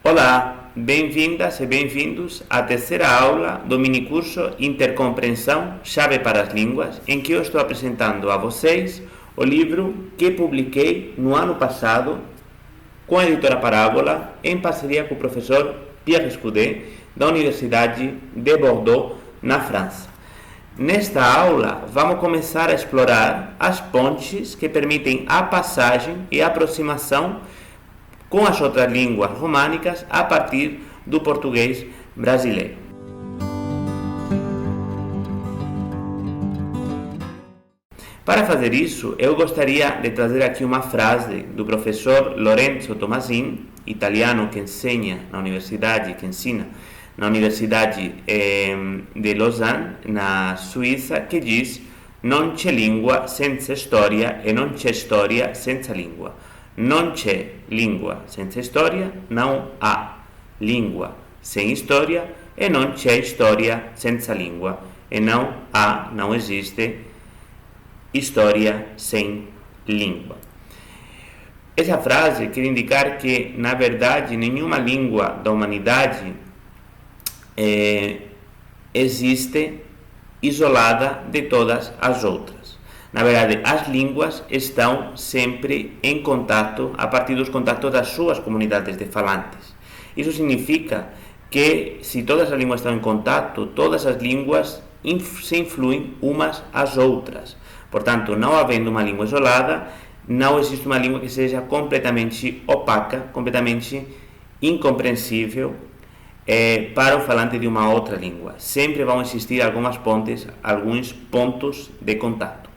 Olá, bem-vindas e bem-vindos à terceira aula do minicurso Intercompreensão, Chave para as Línguas, em que eu estou apresentando a vocês o livro que publiquei no ano passado com a editora Parábola, em parceria com o professor Pierre Escudé, da Universidade de Bordeaux, na França. Nesta aula, vamos começar a explorar as pontes que permitem a passagem e a aproximação com as outras línguas românicas a partir do português brasileiro. Para fazer isso, eu gostaria de trazer aqui uma frase do professor Lorenzo Tomasin, italiano que ensina na Universidade de Lausanne, na Suíça, que diz: "Non c'è lingua senza storia e non c'è storia senza lingua." Non c'è língua senza história, não há língua sem história, e não c'è história senza língua, e não existe história sem língua. Essa frase quer indicar que, na verdade, nenhuma língua da humanidade existe isolada de todas as outras. Na verdade, as línguas estão sempre em contato a partir dos contatos das suas comunidades de falantes. Isso significa que, se todas as línguas estão em contato, todas as línguas se influem umas às outras. Portanto, não havendo uma língua isolada, não existe uma língua que seja completamente opaca, completamente incompreensível para o falante de uma outra língua. Sempre vão existir algumas pontes, alguns pontos de contato.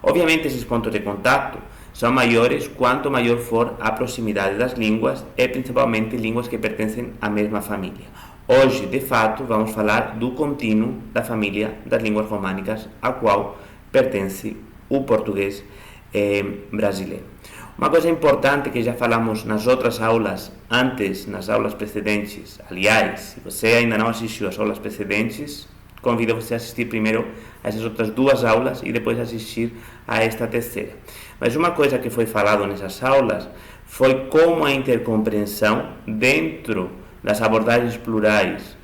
Obviamente, esses pontos de contato são maiores quanto maior for a proximidade das línguas, e principalmente línguas que pertencem à mesma família. Hoje, de fato, vamos falar do contínuo da família das línguas românicas, a qual pertence o português brasileiro. Uma coisa importante que já falamos nas outras aulas, nas aulas precedentes, aliás, se você ainda não assistiu às aulas precedentes, convido você a assistir primeiro a essas outras duas aulas e depois assistir a esta terceira. Mas uma coisa que foi falado nessas aulas foi como a intercompreensão dentro das abordagens plurais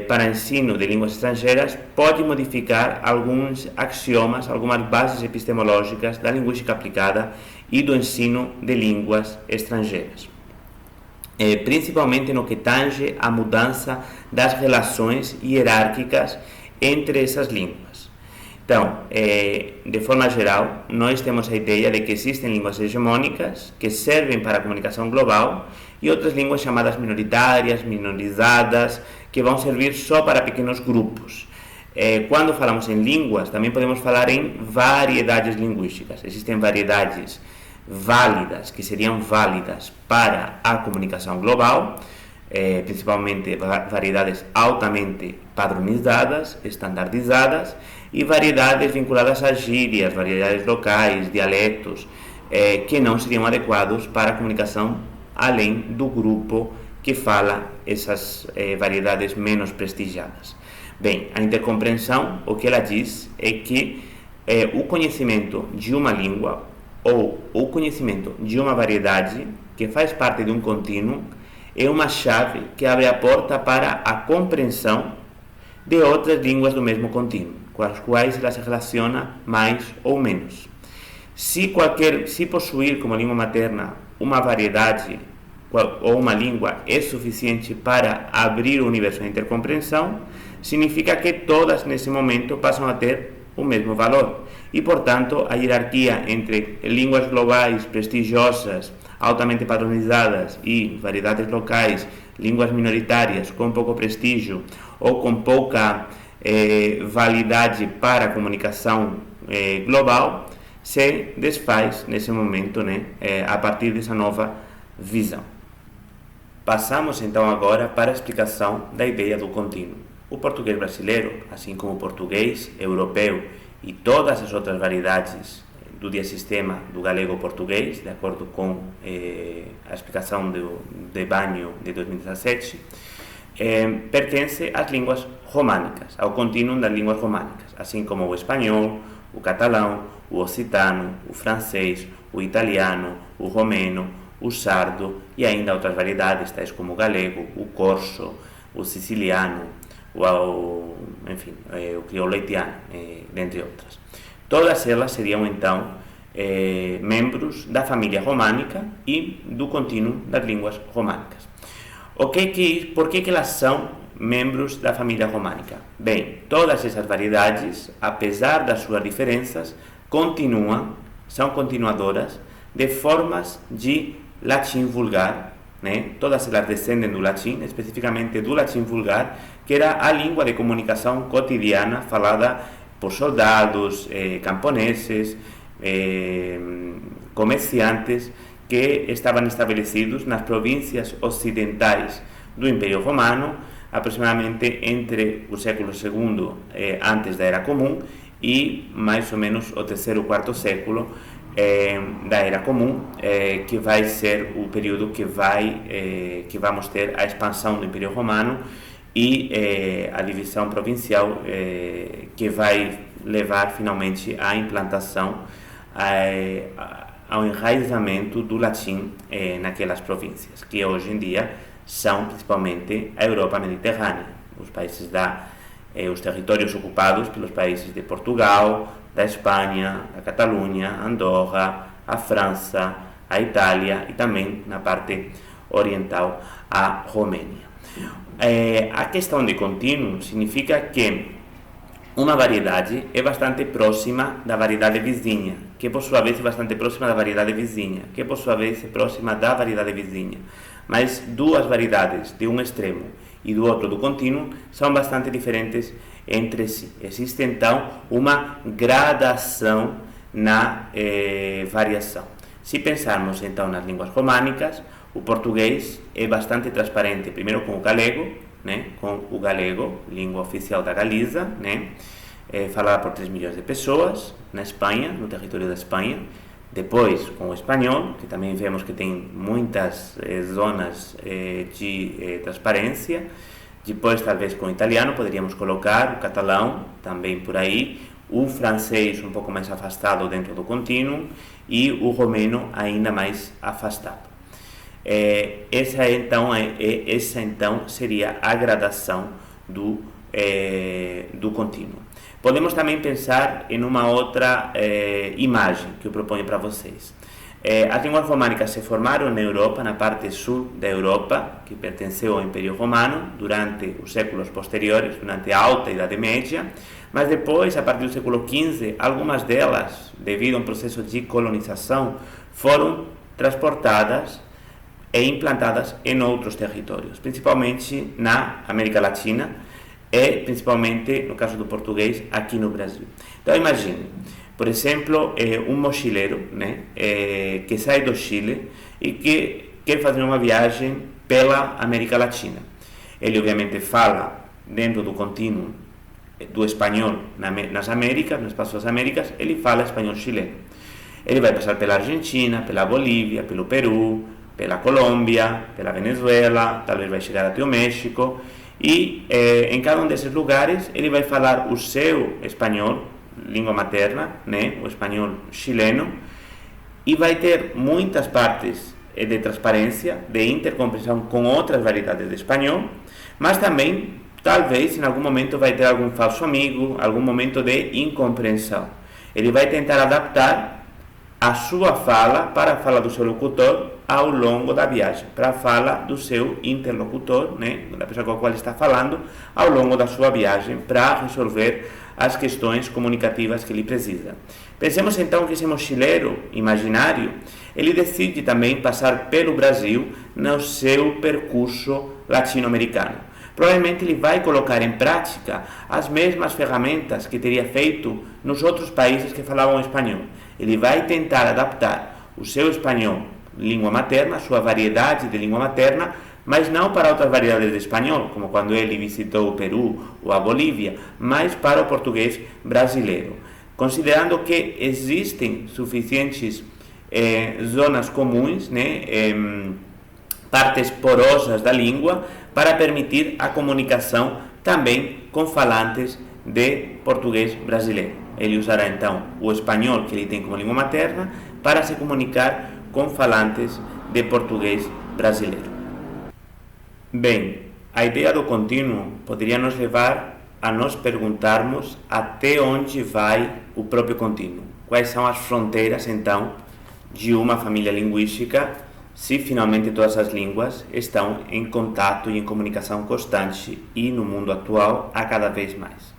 para ensino de línguas estrangeiras pode modificar alguns axiomas, algumas bases epistemológicas da linguística aplicada e do ensino de línguas estrangeiras. Principalmente no que tange à mudança das relações hierárquicas entre essas línguas. Então, de forma geral, nós temos a ideia de que existem línguas hegemônicas que servem para a comunicação global e outras línguas chamadas minoritárias, minorizadas, que vão servir só para pequenos grupos. Quando falamos em línguas, também podemos falar em variedades linguísticas. Existem variedades válidas, que seriam válidas para a comunicação global, principalmente variedades altamente padronizadas, estandardizadas, e variedades vinculadas a gírias, variedades locais, dialetos, que não seriam adequados para a comunicação além do grupo que fala essas variedades menos prestigiadas. Bem, a intercompreensão, o que ela diz é que o conhecimento de uma língua ou o conhecimento de uma variedade que faz parte de um contínuo é uma chave que abre a porta para a compreensão de outras línguas do mesmo contínuo, com as quais ela se relaciona mais ou menos. Se possuir como língua materna uma variedade ou uma língua é suficiente para abrir o universo da intercompreensão, significa que todas nesse momento passam a ter o mesmo valor. E, portanto, a hierarquia entre línguas globais prestigiosas, altamente padronizadas, e variedades locais, línguas minoritárias com pouco prestígio ou com pouca validade para a comunicação global, se desfaz nesse momento, a partir dessa nova visão. Passamos então agora para a explicação da ideia do contínuo. O português brasileiro, assim como o português europeu e todas as outras variedades do diassistema do galego-português, de acordo com a explicação de Banho de 2017, pertence às línguas românicas, ao contínuo das línguas românicas, assim como o espanhol, o catalão, o occitano, o francês, o italiano, o romeno, o sardo e ainda outras variedades, tais como o galego, o corso, o siciliano, enfim, o crioulo haitiano, dentre outras. Todas elas seriam então membros da família românica e do contínuo das línguas românicas. Por que elas são membros da família românica? Bem, todas essas variedades, apesar das suas diferenças, são continuadoras de formas de latim vulgar, né? Todas elas descendem do latim, especificamente do latim vulgar, que era a língua de comunicação cotidiana falada por soldados, camponeses, comerciantes que estavam estabelecidos nas províncias ocidentais do Império Romano, aproximadamente entre o século II antes da Era Comum e mais ou menos o terceiro ou quarto século da Era Comum, que vai ser o período que vamos ter a expansão do Império Romano e a divisão provincial, que vai levar finalmente à implantação, ao enraizamento do latim naquelas províncias, que hoje em dia são principalmente a Europa Mediterrânea, os territórios ocupados pelos países de Portugal, da Espanha, da Catalunha, Andorra, a França, a Itália e também na parte oriental a Romênia. A questão de contínuo significa que uma variedade é bastante próxima da variedade vizinha, que por sua vez é bastante próxima da variedade vizinha, que por sua vez é próxima da variedade vizinha. Mas duas variedades de um extremo e do outro do contínuo são bastante diferentes entre si. Existe então uma gradação na variação. Se pensarmos então nas línguas românicas, o português é bastante transparente, primeiro com o galego, né? Com o galego, língua oficial da Galiza, né? Falada por 3 milhões de pessoas na Espanha, no território da Espanha. Depois com o espanhol, que também vemos que tem muitas zonas de transparência. Depois talvez com o italiano poderíamos colocar o catalão também por aí, o francês um pouco mais afastado dentro do contínuo e o romeno ainda mais afastado. Essa então seria a gradação do contínuo. Podemos também pensar em uma outra imagem que eu proponho para vocês. As línguas românicas se formaram na Europa, na parte sul da Europa, que pertenceu ao Império Romano, durante os séculos posteriores, durante a Alta Idade Média, mas depois, a partir do século XV, algumas delas, devido a um processo de colonização, foram transportadas e implantadas em outros territórios, principalmente na América Latina e principalmente, no caso do português, aqui no Brasil. Então imagine, por exemplo, um mochileiro, né, que sai do Chile e que quer fazer uma viagem pela América Latina. Ele obviamente fala dentro do contínuo do espanhol nas Américas, no espaço das Américas, ele fala espanhol chileno. Ele vai passar pela Argentina, pela Bolívia, pelo Peru, pela Colômbia, pela Venezuela, talvez vai chegar até o México, e em cada um desses lugares ele vai falar o seu espanhol, língua materna, né, o espanhol chileno, e vai ter muitas partes de transparência, de intercompreensão com outras variedades de espanhol, mas também, talvez, em algum momento vai ter algum falso amigo, algum momento de incompreensão. Ele vai tentar adaptar a sua fala para a fala do seu locutor ao longo da viagem, para a fala do seu interlocutor, né, da pessoa com a qual está falando, ao longo da sua viagem, para resolver as questões comunicativas que ele precisa. Pensemos então que esse mochileiro imaginário, ele decide também passar pelo Brasil no seu percurso latino-americano. Provavelmente ele vai colocar em prática as mesmas ferramentas que teria feito nos outros países que falavam espanhol. Ele vai tentar adaptar o seu espanhol, língua materna, a sua variedade de língua materna, mas não para outras variedades de espanhol, como quando ele visitou o Peru ou a Bolívia, mas para o português brasileiro, considerando que existem suficientes zonas comuns, né, partes porosas da língua, para permitir a comunicação também com falantes de português brasileiro. Ele usará então o espanhol que ele tem como língua materna para se comunicar com falantes de português brasileiro. Bem, a ideia do contínuo poderia nos levar a nos perguntarmos até onde vai o próprio contínuo. Quais são as fronteiras, então, de uma família linguística, se finalmente todas as línguas estão em contato e em comunicação constante e, no mundo atual, a cada vez mais.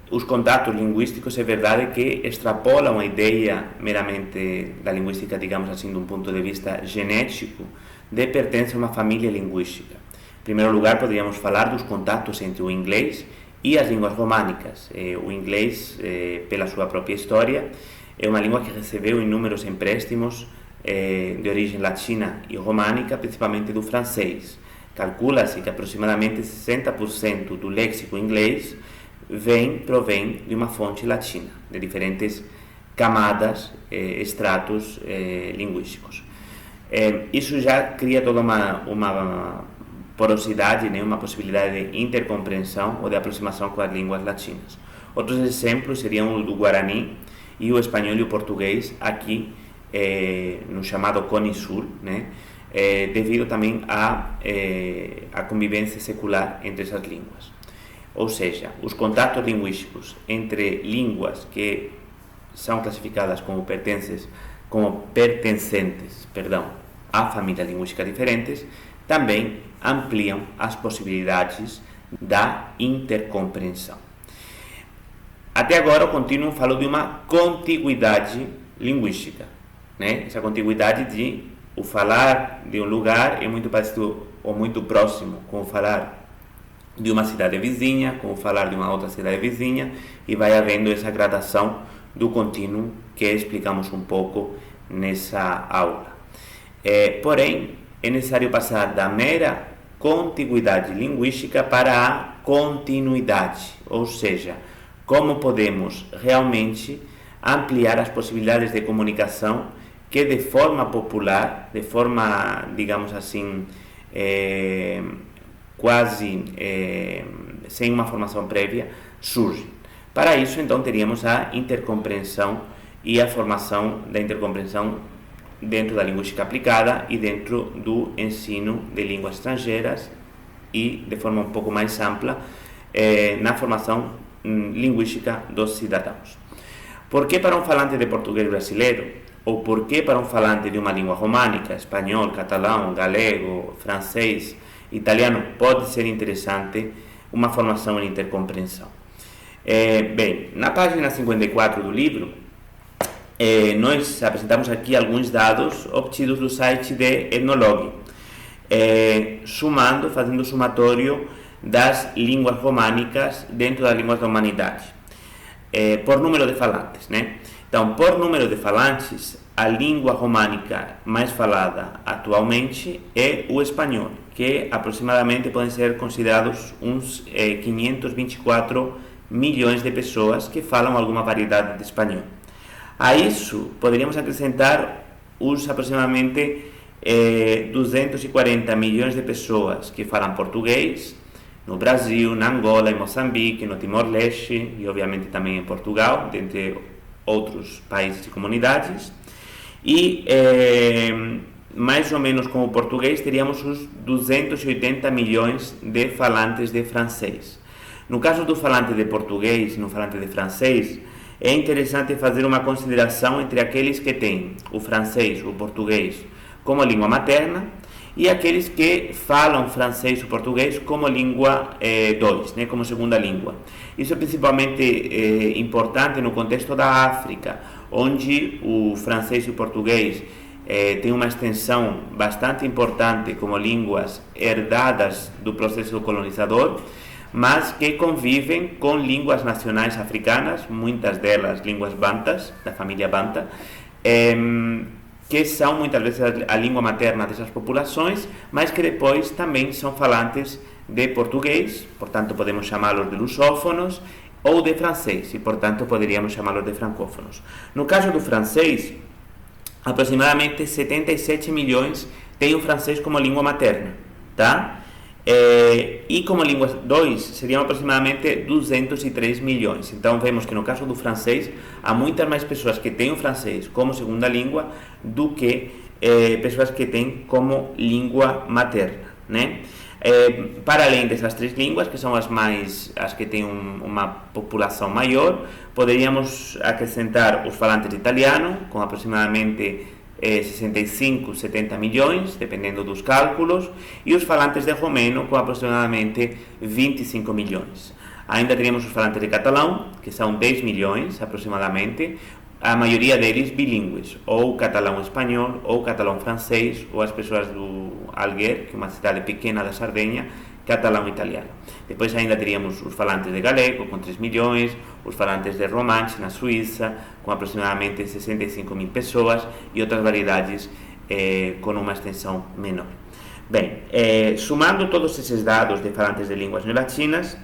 Os contatos linguísticos, é verdade que extrapolam a ideia meramente da linguística, digamos assim, de um ponto de vista genético, de pertencer a uma família linguística. Em primeiro lugar, poderíamos falar dos contatos entre o inglês e as línguas românicas. O inglês, pela sua própria história, é uma língua que recebeu inúmeros empréstimos de origem latina e românica, principalmente do francês. Calcula-se que aproximadamente 60% do léxico inglês provém de uma fonte latina, de diferentes camadas, estratos linguísticos. Isso já cria toda uma porosidade, né, uma possibilidade de intercompreensão ou de aproximação com as línguas latinas. Outros exemplos seriam o do Guarani e o espanhol e o português aqui no chamado Cone Sul, né, devido também à convivência secular entre essas línguas. Ou seja, os contatos linguísticos entre línguas que são classificadas como pertencentes a famílias linguísticas diferentes também ampliam as possibilidades da intercompreensão. Até agora o contínuo falou de uma contiguidade linguística, né? Essa contiguidade de o falar de um lugar é muito parecido ou muito próximo com o falar de uma cidade vizinha, com o falar de uma outra cidade vizinha, e vai havendo essa gradação do contínuo que explicamos um pouco nessa aula. Porém, é necessário passar da mera contiguidade linguística para a continuidade, ou seja, como podemos realmente ampliar as possibilidades de comunicação que de forma popular, de forma, digamos assim, quase sem uma formação prévia, surgem. Para isso, então, teríamos a intercompreensão e a formação da intercompreensão dentro da linguística aplicada e dentro do ensino de línguas estrangeiras e, de forma um pouco mais ampla, na formação linguística dos cidadãos. Por que para um falante de português brasileiro, ou por que para um falante de uma língua românica, espanhol, catalão, galego, francês, italiano, pode ser interessante uma formação em intercompreensão? Bem, na página 54 do livro, nós apresentamos aqui alguns dados obtidos do site de Ethnologue, fazendo o somatório das línguas românicas dentro das línguas da humanidade, por número de falantes, né? Então, por número de falantes, a língua românica mais falada atualmente é o espanhol, que aproximadamente podem ser considerados uns 524 milhões de pessoas que falam alguma variedade de espanhol. A isso, poderíamos acrescentar os aproximadamente 240 milhões de pessoas que falam português no Brasil, na Angola, em Moçambique, no Timor-Leste e, obviamente, também em Portugal, dentre outros países e comunidades. E, mais ou menos como o português, teríamos os 280 milhões de falantes de francês. No caso do falante de português, no falante de francês, é interessante fazer uma consideração entre aqueles que têm o francês, o português, como língua materna e aqueles que falam francês ou português como língua 2, né, como segunda língua. Isso é principalmente importante no contexto da África, onde o francês e o português têm uma extensão bastante importante como línguas herdadas do processo colonizador, mas que convivem com línguas nacionais africanas, muitas delas línguas bantas, da família banta, que são muitas vezes a língua materna dessas populações, mas que depois também são falantes de português, portanto podemos chamá-los de lusófonos, ou de francês, e portanto poderíamos chamá-los de francófonos. No caso do francês, aproximadamente 77 milhões têm o francês como língua materna, tá? E como língua 2 seriam aproximadamente 203 milhões. Então vemos que no caso do francês há muitas mais pessoas que têm o francês como segunda língua do que pessoas que têm como língua materna, né? Para além dessas 3 línguas, que são as que têm uma população maior, poderíamos acrescentar os falantes de italiano, com aproximadamente 65, 70 milhões, dependendo dos cálculos, e os falantes de romeno, com aproximadamente 25 milhões. Ainda teríamos os falantes de catalão, que são 10 milhões aproximadamente, a maioria deles bilíngues, ou catalão-espanhol, ou catalão-francês, ou as pessoas do Alguer, que é uma cidade pequena da Sardenha, catalão-italiano. Depois ainda teríamos os falantes de galego, com 3 milhões, os falantes de romanche, na Suíça, com aproximadamente 65 mil pessoas, e outras variedades com uma extensão menor. Bem, somando todos esses dados de falantes de línguas neolatinas,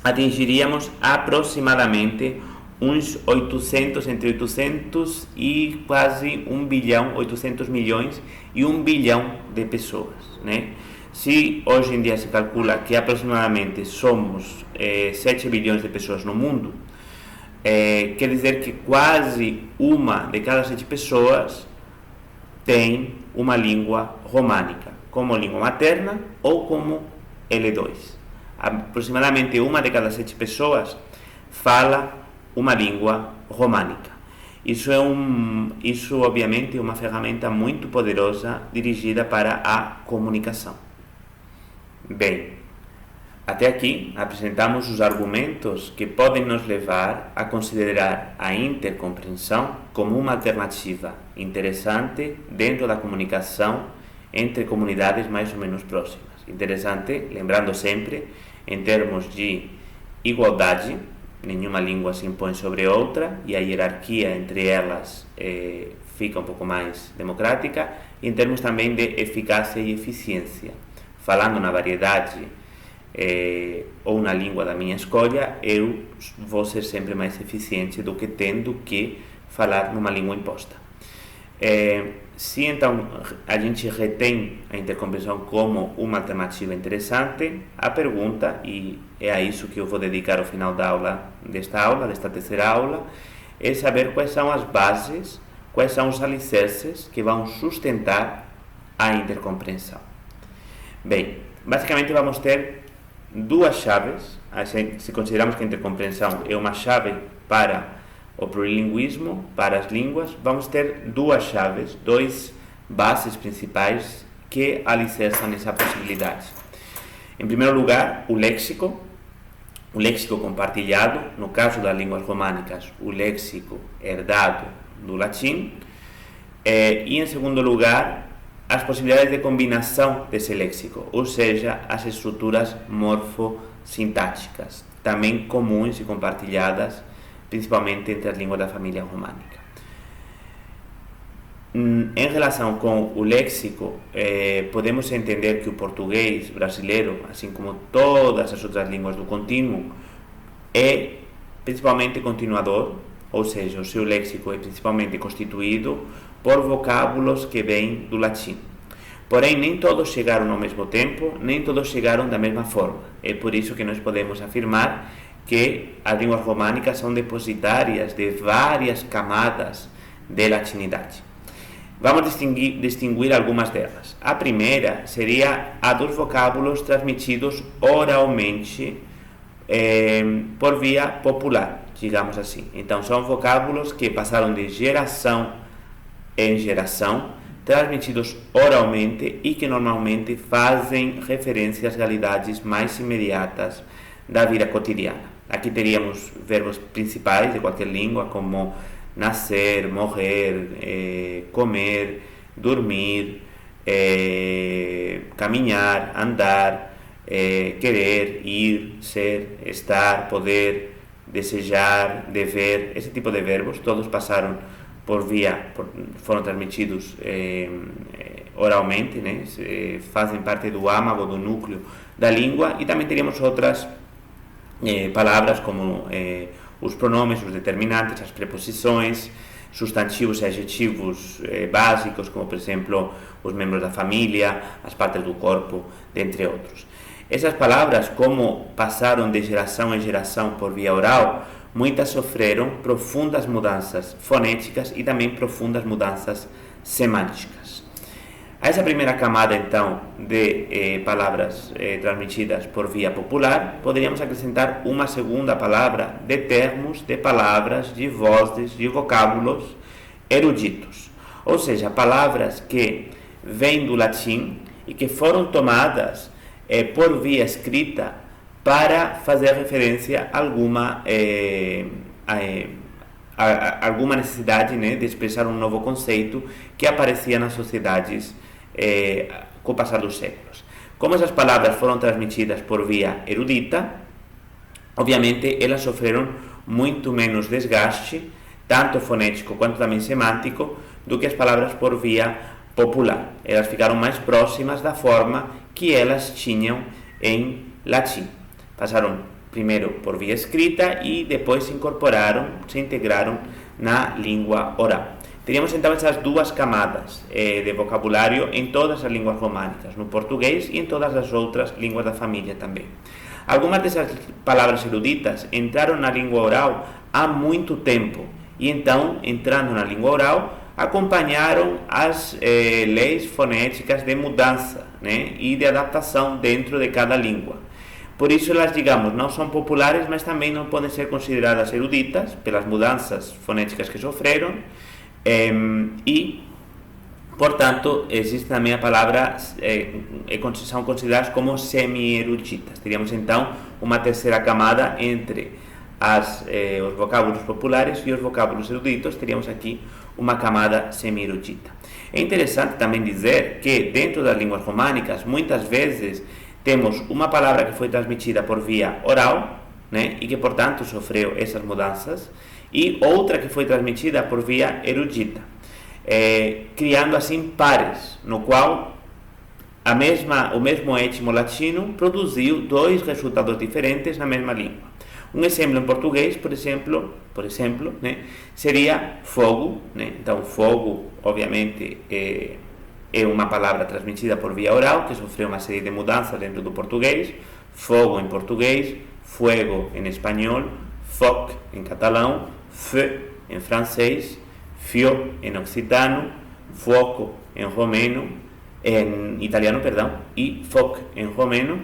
atingiríamos aproximadamente uns 800, entre 800 e quase 1 bilhão, 800 milhões e 1 bilhão de pessoas, né? Se hoje em dia se calcula que aproximadamente somos 7 bilhões de pessoas no mundo, quer dizer que quase uma de cada 7 pessoas tem uma língua românica, como língua materna ou como L2. Aproximadamente uma de cada 7 pessoas fala uma língua românica. Isso obviamente é uma ferramenta muito poderosa dirigida para a comunicação. Bem, até aqui apresentamos os argumentos que podem nos levar a considerar a intercompreensão como uma alternativa interessante dentro da comunicação entre comunidades mais ou menos próximas. Interessante, lembrando sempre, em termos de igualdade, nenhuma língua se impõe sobre outra e a hierarquia entre elas fica um pouco mais democrática, em termos também de eficácia e eficiência. Falando na variedade ou na língua da minha escolha, eu vou ser sempre mais eficiente do que tendo que falar numa língua imposta. Se então a gente retém a intercompreensão como uma alternativa interessante, a pergunta, e é a isso que eu vou dedicar ao final da aula, desta terceira aula, é saber quais são as bases, quais são os alicerces que vão sustentar a intercompreensão. Bem, basicamente vamos ter 2 chaves, se consideramos que a intercompreensão é uma chave para o plurilinguismo, para as línguas, vamos ter 2 chaves, 2 bases principais que alicerçam essa possibilidade. Em primeiro lugar, o léxico compartilhado, no caso das línguas românicas, o léxico herdado do latim, e em segundo lugar, as possibilidades de combinação desse léxico, ou seja, as estruturas morfossintáticas, também comuns e compartilhadas principalmente entre as línguas da família românica. Em relação com o léxico, podemos entender que o português brasileiro, assim como todas as outras línguas do contínuo, é principalmente continuador, ou seja, o seu léxico é principalmente constituído por vocábulos que vêm do latim. Porém, nem todos chegaram ao mesmo tempo, nem todos chegaram da mesma forma. É por isso que nós podemos afirmar que as línguas românicas são depositárias de várias camadas de latinidade. Vamos distinguir algumas delas. A primeira seria a dos vocábulos transmitidos oralmente por via popular, digamos assim. Então, são vocábulos que passaram de geração em geração, transmitidos oralmente e que normalmente fazem referência às realidades mais imediatas da vida cotidiana. Aqui teríamos verbos principais de qualquer língua, como nascer, morrer, comer, dormir, caminhar, andar, querer, ir, ser, estar, poder, desejar, dever. Esse tipo de verbos todos passaram foram transmitidos oralmente, né? Fazem parte do âmago, do núcleo da língua, e também teríamos outras palavras como os pronomes, os determinantes, as preposições, substantivos e adjetivos básicos, como por exemplo os membros da família, as partes do corpo, dentre outros. Essas palavras, como passaram de geração em geração por via oral, muitas sofreram profundas mudanças fonéticas e também profundas mudanças semânticas. A essa primeira camada, então, de palavras transmitidas por via popular, poderíamos acrescentar uma segunda palavra de termos, de palavras, de vozes, de vocábulos eruditos, ou seja, palavras que vêm do latim e que foram tomadas por via escrita para fazer referência a alguma necessidade, né, de expressar um novo conceito que aparecia nas sociedades com o passar dos séculos. Como essas palavras foram transmitidas por via erudita, obviamente elas sofreram muito menos desgaste, tanto fonético quanto também semântico, do que as palavras por via popular. Elas ficaram mais próximas da forma que elas tinham em latim. Passaram primeiro por via escrita e depois se integraram na língua oral. Teríamos então essas duas camadas de vocabulário em todas as línguas românicas, no português e em todas as outras línguas da família também. Algumas dessas palavras eruditas entraram na língua oral há muito tempo e então, entrando na língua oral, acompanharam as leis fonéticas de mudança, né, e de adaptação dentro de cada língua. Por isso elas, digamos, não são populares, mas também não podem ser consideradas eruditas pelas mudanças fonéticas que sofreram e, portanto, existe também a palavra, são consideradas como semi-eruditas. Teríamos então uma terceira camada entre os vocábulos populares e os vocábulos eruditos, teríamos aqui uma camada semi-erudita. É interessante também dizer que dentro das línguas românicas, muitas vezes temos uma palavra que foi transmitida por via oral, né, e que, portanto, sofreu essas mudanças, e outra que foi transmitida por via erudita, criando assim pares, no qual o mesmo etmo latino produziu dois resultados diferentes na mesma língua. Um exemplo em português, por exemplo, né, seria fogo, né? Então, fogo, obviamente, é uma palavra transmitida por via oral, que sofreu uma série de mudanças dentro do português. Fogo em português, fuego em espanhol, foc em catalão, feu em francês, fio em occitano, fuoco em italiano, e foc em romeno,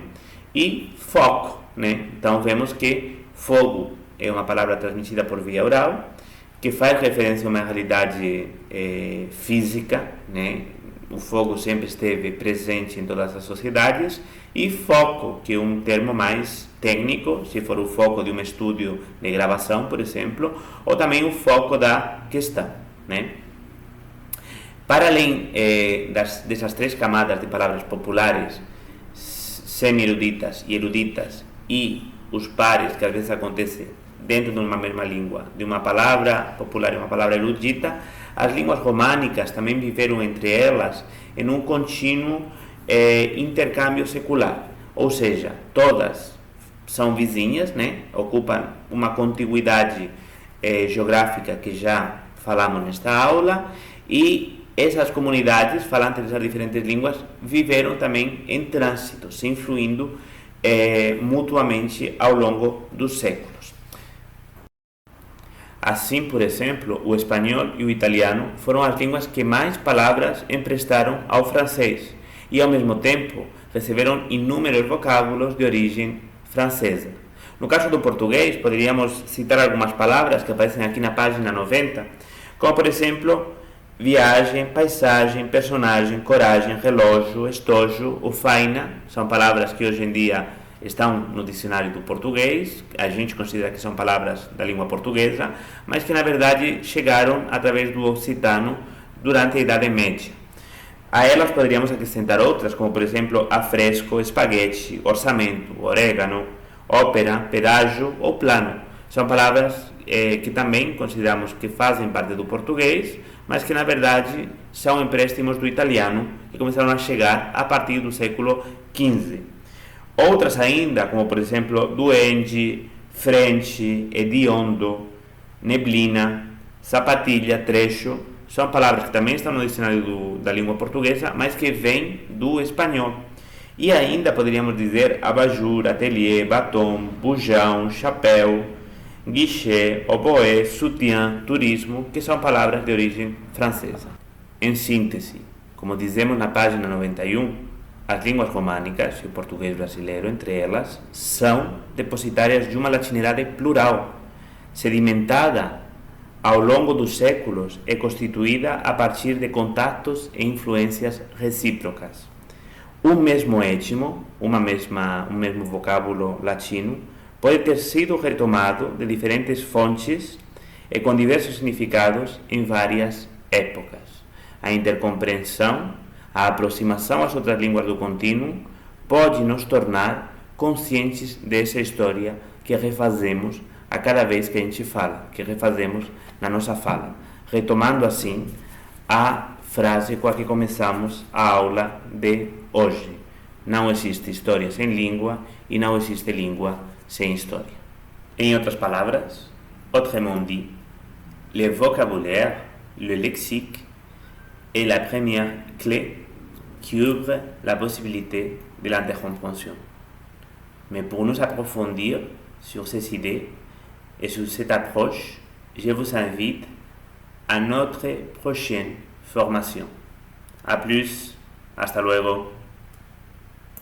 e foco, né? Então vemos que fogo é uma palavra transmitida por via oral, que faz referência a uma realidade física, né? O fogo sempre esteve presente em todas as sociedades, e foco, que é um termo mais técnico, se for o foco de um estúdio de gravação, por exemplo, ou também o foco da questão, né? Para além dessas três camadas de palavras populares, semi-eruditas e eruditas, e os pares que às vezes acontecem dentro de uma mesma língua, de uma palavra popular e uma palavra erudita, as línguas românicas também viveram entre elas em um contínuo intercâmbio secular, ou seja, todas são vizinhas, né? Ocupam uma contiguidade geográfica que já falamos nesta aula, e essas comunidades falantes dessas diferentes línguas viveram também em trânsito, se influindo mutuamente ao longo dos séculos. Assim, por exemplo, o espanhol e o italiano foram as línguas que mais palavras emprestaram ao francês e, ao mesmo tempo, receberam inúmeros vocábulos de origem francesa. No caso do português, poderíamos citar algumas palavras que aparecem aqui na página 90, como, por exemplo, viagem, paisagem, personagem, coragem, relógio, estojo, ufaina. São palavras que hoje em dia estão no dicionário do português, a gente considera que são palavras da língua portuguesa, mas que na verdade chegaram através do occitano durante a Idade Média. A elas poderíamos acrescentar outras, como por exemplo afresco, espaguete, orçamento, orégano, ópera, pedágio ou plano. São palavras que também consideramos que fazem parte do português, mas que na verdade são empréstimos do italiano que começaram a chegar a partir do século XV. Outras ainda, como por exemplo duende, frente, hediondo, neblina, sapatilha, trecho, são palavras que também estão no dicionário da língua portuguesa, mas que vêm do espanhol. E ainda poderíamos dizer abajur, ateliê, batom, bujão, chapéu, guichet, oboé, sutiã, turismo, que são palavras de origem francesa. Em síntese, como dizemos na página 91, as línguas românicas e o português brasileiro, entre elas, são depositárias de uma latinidade plural, sedimentada ao longo dos séculos e constituída a partir de contatos e influências recíprocas. Um mesmo etimo, um mesmo vocábulo latino, pode ter sido retomado de diferentes fontes e com diversos significados em várias épocas. A intercompreensão, a aproximação às outras línguas do contínuo, pode nos tornar conscientes dessa história que refazemos a cada vez que a gente fala, que refazemos na nossa fala, retomando assim a frase com a que começamos a aula de hoje. Não existe história sem língua e não existe língua sem história. Em outras palavras, autrement dit, le vocabulaire, le lexique est la première clé qui ouvre la possibilité de l'intercompréhension. Mais pour nous approfondir sur ces idées et sur cette approche, je vous invite à notre prochaine formation. A plus, hasta luego.